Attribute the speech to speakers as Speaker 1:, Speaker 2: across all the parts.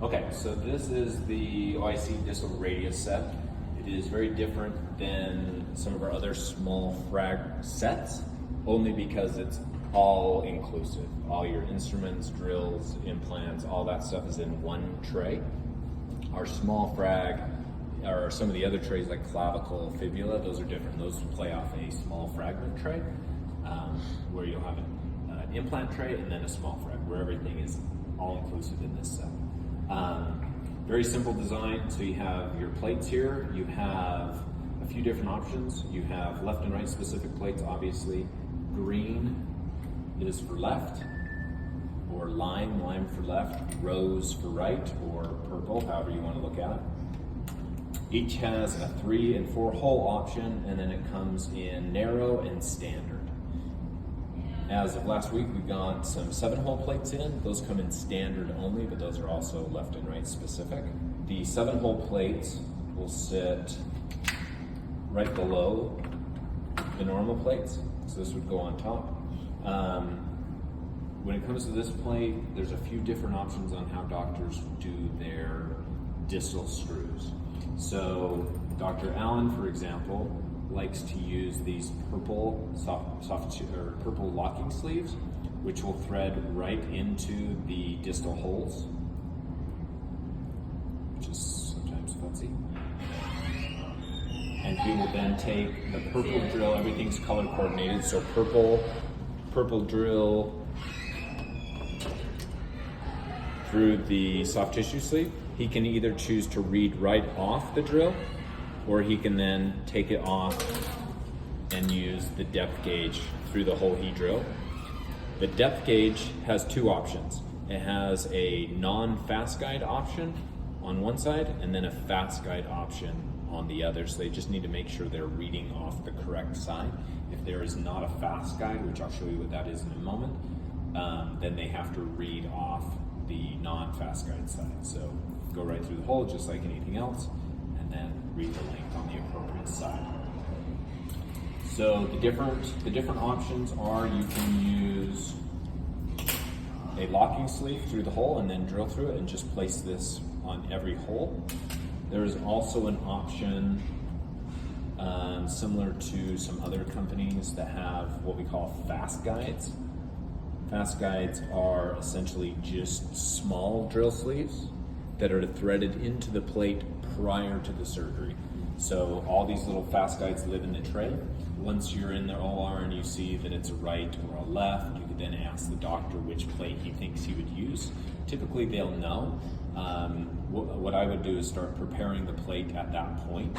Speaker 1: Okay, so this is the OIC Distal Radius Set. It is very different than some of our other small frag sets, only because it's all inclusive. All your instruments, drills, implants, all that stuff is in one tray. Our small frag, or some of the other trays like clavicle, fibula, those are different. Those play off a small fragment tray, where you'll have an implant tray and then a small frag, where everything is all inclusive in this set. Very simple design. So you have your plates here. You have a few different options. You have left and right specific plates, obviously. Green is for left, or lime for left, rose for right, or purple, however you want to look at it. Each has a 3 and 4 hole option, and then it comes in narrow and standard. As of last week, we got some 7-hole plates in. Those come in standard only, but those are also left and right specific. The 7-hole plates will sit right below the normal plates, so this would go on top. When it comes to this plate, there's a few different options on how doctors do their distal screws. So Dr. Allen, for example, likes to use these purple purple locking sleeves, which will thread right into the distal holes, which is sometimes fancy. And he will then take the purple drill, everything's color coordinated, so purple drill through the soft tissue sleeve. He can either choose to read right off the drill, or he can then take it off and use the depth gauge through the hole he drilled. The depth gauge has 2 options. It has a non-fast guide option on one side and then a fast guide option on the other. So they just need to make sure they're reading off the correct side. If there is not a fast guide, which I'll show you what that is in a moment, then they have to read off the non-fast guide side. So go right through the hole just like anything else, and then read the length on the appropriate side. So the different options are, you can use a locking sleeve through the hole and then drill through it and just place this on every hole. There is also an option similar to some other companies that have what we call fast guides. Fast guides are essentially just small drill sleeves that are threaded into the plate prior to the surgery. So all these little fast guides live in the tray. Once you're in the OR and you see that it's a right or a left, you could then ask the doctor which plate he thinks he would use. Typically they'll know. What I would do is start preparing the plate at that point.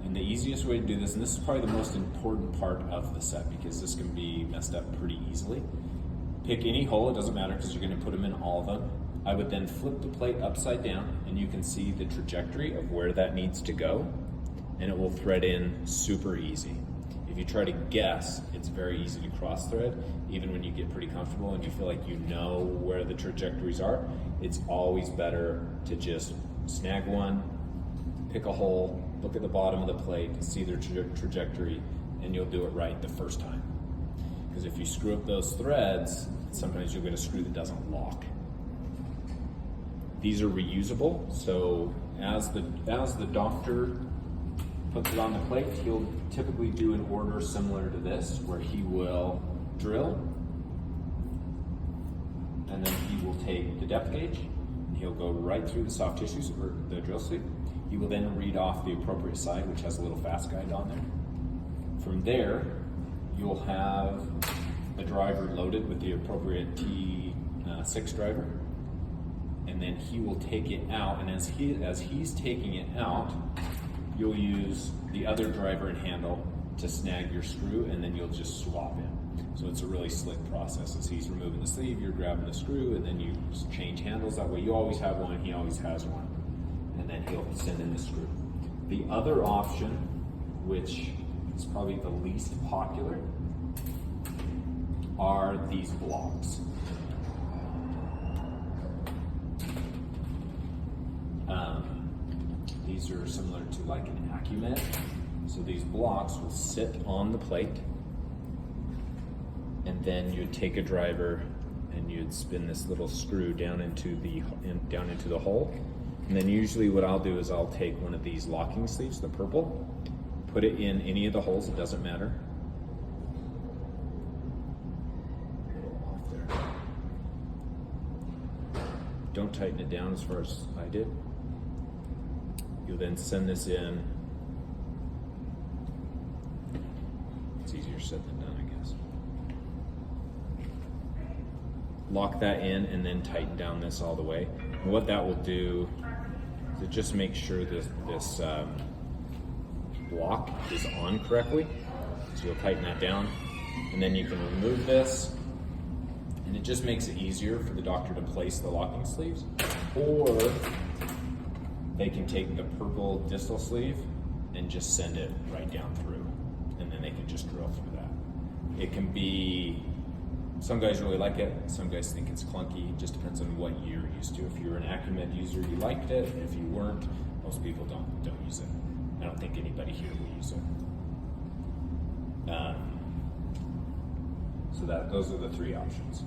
Speaker 1: And the easiest way to do this, and this is probably the most important part of the set because this can be messed up pretty easily. Pick any hole, it doesn't matter because you're going to put them in all of them. I would then flip the plate upside down and you can see the trajectory of where that needs to go, and it will thread in super easy. If you try to guess, it's very easy to cross thread. Even when you get pretty comfortable and you feel like you know where the trajectories are, it's always better to just snag one, pick a hole, look at the bottom of the plate, see their trajectory, and you'll do it right the first time. Because if you screw up those threads, sometimes you'll get a screw that doesn't lock. These are reusable, so as the doctor puts it on the plate, he'll typically do an order similar to this, where he will drill, and then he will take the depth gauge, and he'll go right through the soft tissues, or the drill sleeve. He will then read off the appropriate side, which has a little fast guide on there. From there, you'll have the driver loaded with the appropriate T6 driver, and then he will take it out, and as he's taking it out, you'll use the other driver and handle to snag your screw, and then you'll just swap in. So it's a really slick process. As he's removing the sleeve, you're grabbing the screw, and then you change handles. That way you always have one, he always has one, and then he'll send in the screw. The other option, which is probably the least popular, are these blocks. These are similar to like an Acumet. So these blocks will sit on the plate, and then you take a driver and you'd spin this little screw down into the hole. And then usually what I'll do is I'll take one of these locking sleeves, the purple, put it in any of the holes, it doesn't matter. Off there. Don't tighten it down as far as I did. You'll then send this in. It's easier said than done, I guess. Lock that in and then tighten down this all the way. And what that will do is it just makes sure this block is on correctly. So you'll tighten that down, and then you can remove this, and it just makes it easier for the doctor to place the locking sleeves. Or they can take the purple distal sleeve and just send it right down through, and then they can just drill through that. It can be, some guys really like it, some guys think it's clunky. It just depends on what you're used to. If you're an Acumed user, you liked it. If you weren't, most people don't use it. I don't think anybody here will use it. So those are the three options.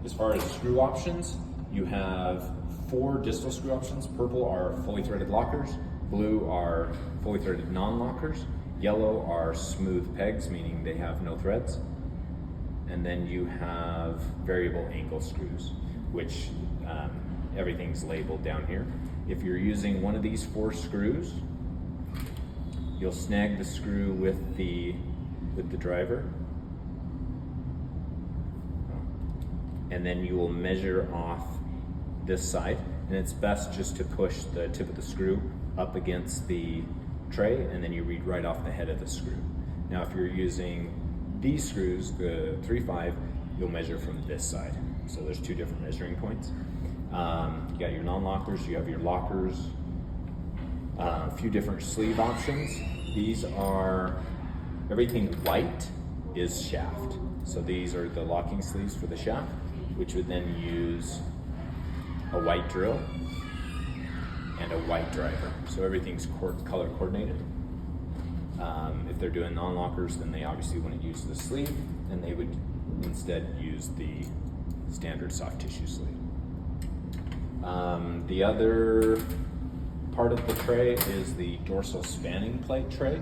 Speaker 1: As far as screw options, you have 4 distal screw options. Purple are fully threaded lockers, blue are fully threaded non-lockers, yellow are smooth pegs, meaning they have no threads, and then you have variable angle screws, which everything's labeled down here. If you're using one of these 4 screws, you'll snag the screw with the driver, and then you will measure off this side, and it's best just to push the tip of the screw up against the tray, and then you read right off the head of the screw. Now if you're using these screws, the 3/5, you'll measure from this side. So there's 2 different measuring points. You got your non-lockers, you have your lockers, a few different sleeve options. These are, everything white is shaft. So these are the locking sleeves for the shaft, which would then use a white drill and a white driver. So everything's color coordinated. If they're doing non-lockers, then they obviously wouldn't use the sleeve, and they would instead use the standard soft tissue sleeve. The other part of the tray is the dorsal spanning plate tray.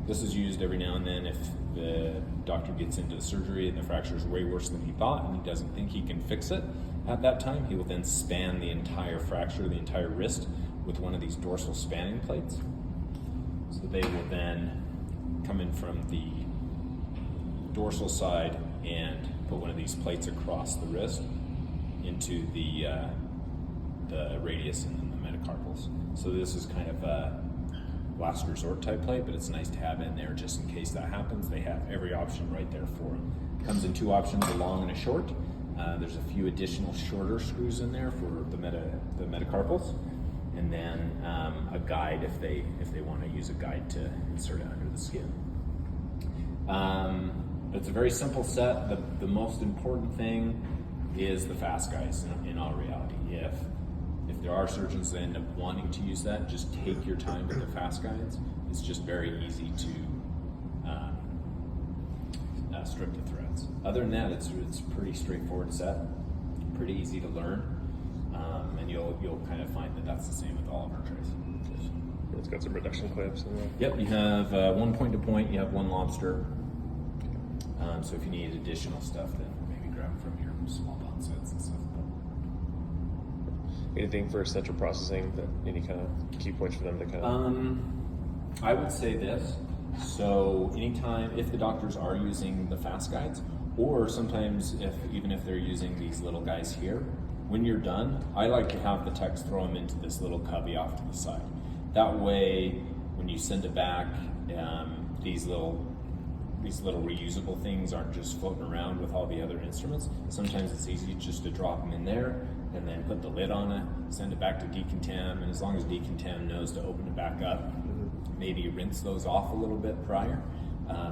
Speaker 1: This is used every now and then if the doctor gets into the surgery and the fracture is way worse than he thought and he doesn't think he can fix it at that time. He will then span the entire fracture, the entire wrist, with one of these dorsal spanning plates. So they will then come in from the dorsal side and put one of these plates across the wrist into the radius and then the metacarpals. So this is kind of a last resort type plate, but it's nice to have in there just in case that happens. They have every option right there for them. It comes in 2 options, a long and a short. There's a few additional shorter screws in there for the metacarpals, and then a guide if they want to use a guide to insert it under the skin. It's a very simple set. The most important thing is the fast guides in all reality. If there are surgeons that end up wanting to use that, just take your time with the fast guides. It's just very easy to strip the threads. Other than that, it's a pretty straightforward set, pretty easy to learn, and you'll kind of find that that's the same with all of our trays.
Speaker 2: It's got some reduction clips in there.
Speaker 1: Yep, you have 1 point to point, you have 1 lobster. So if you need additional stuff, then maybe grab from your small bond sets and stuff.
Speaker 2: Anything for central processing, that any kind of key points for them to kind of?
Speaker 1: I would say this. So anytime, if the doctors are using the fast guides, or sometimes even if they're using these little guys here, when you're done, I like to have the techs throw them into this little cubby off to the side. That way, when you send it back, these little reusable things aren't just floating around with all the other instruments. Sometimes it's easy just to drop them in there and then put the lid on it, send it back to decontam, and as long as decontam knows to open it back up, maybe rinse those off a little bit prior,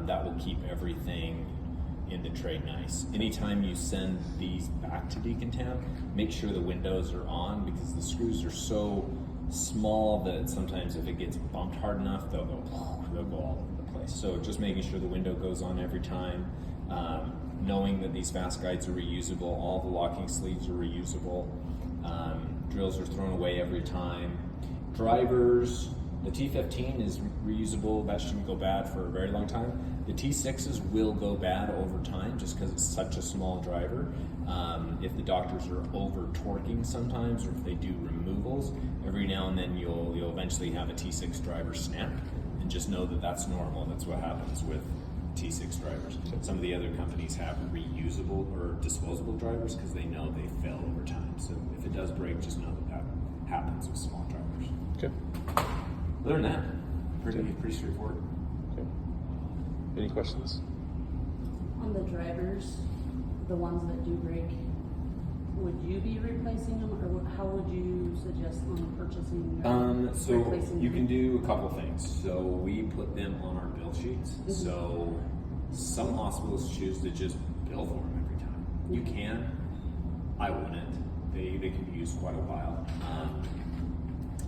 Speaker 1: that will keep everything in the tray nice. Anytime you send these back to decontam, make sure the windows are on, because the screws are so small that sometimes if it gets bumped hard enough, they'll go all over the place. So just making sure the window goes on every time. Knowing that these fast guides are reusable, all the locking sleeves are reusable, drills are thrown away every time. Drivers, the T15 is reusable, that shouldn't go bad for a very long time. The T6s will go bad over time just because it's such a small driver. If the doctors are over torquing sometimes, or if they do removals, every now and then you'll eventually have a T6 driver snap, and just know that that's normal. That's what happens with T6 drivers. Some of the other companies have reusable or disposable drivers because they know they fail over time. So if it does break, just know that that happens with small drivers.
Speaker 2: Okay.
Speaker 1: Other than that, pretty straightforward.
Speaker 2: Okay. Any questions?
Speaker 3: On the drivers, the ones that do break, would you be replacing them, or how would you suggest on purchasing or
Speaker 1: So
Speaker 3: replacing
Speaker 1: you
Speaker 3: them?
Speaker 1: can do a couple things. So we put them on our bill sheets.
Speaker 3: Mm-hmm.
Speaker 1: So some hospitals choose to just bill for them every time. You can. I wouldn't. They can be used quite a while.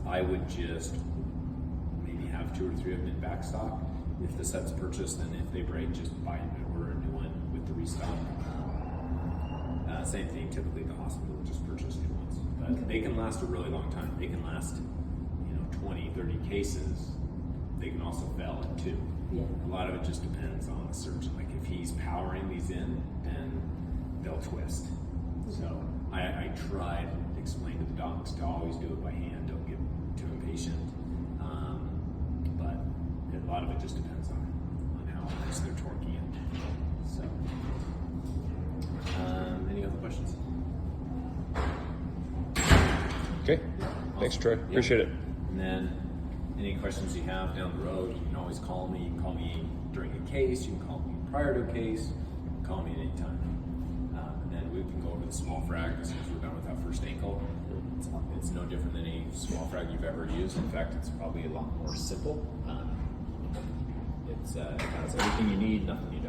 Speaker 1: I would just maybe have 2 or 3 of them in back stock. If the set's purchased, then if they break, just buy and order a new one with the restock. Same thing, typically the hospital will just purchase new ones. But they can last a really long time. They can last, 20, 30 cases. They can also fail in 2.
Speaker 3: Yeah.
Speaker 1: A lot of it just depends on the surgeon. Like if he's powering these in, then they'll twist. So I tried to explain to the docs to always do it by hand. Don't get too impatient. But a lot of it just depends on how nice they're torquing it. So, any other questions?
Speaker 2: Okay. Thanks, Troy.
Speaker 1: Yeah.
Speaker 2: Appreciate it.
Speaker 1: And then any questions you have down the road, you can always call me. You can call me during a case. You can call me prior to a case. You can call me at any time. And then we can go over the small frag as soon as we're done with that first ankle. It's no different than any small frag you've ever used. In fact, it's probably a lot more simple. It has everything you need, nothing you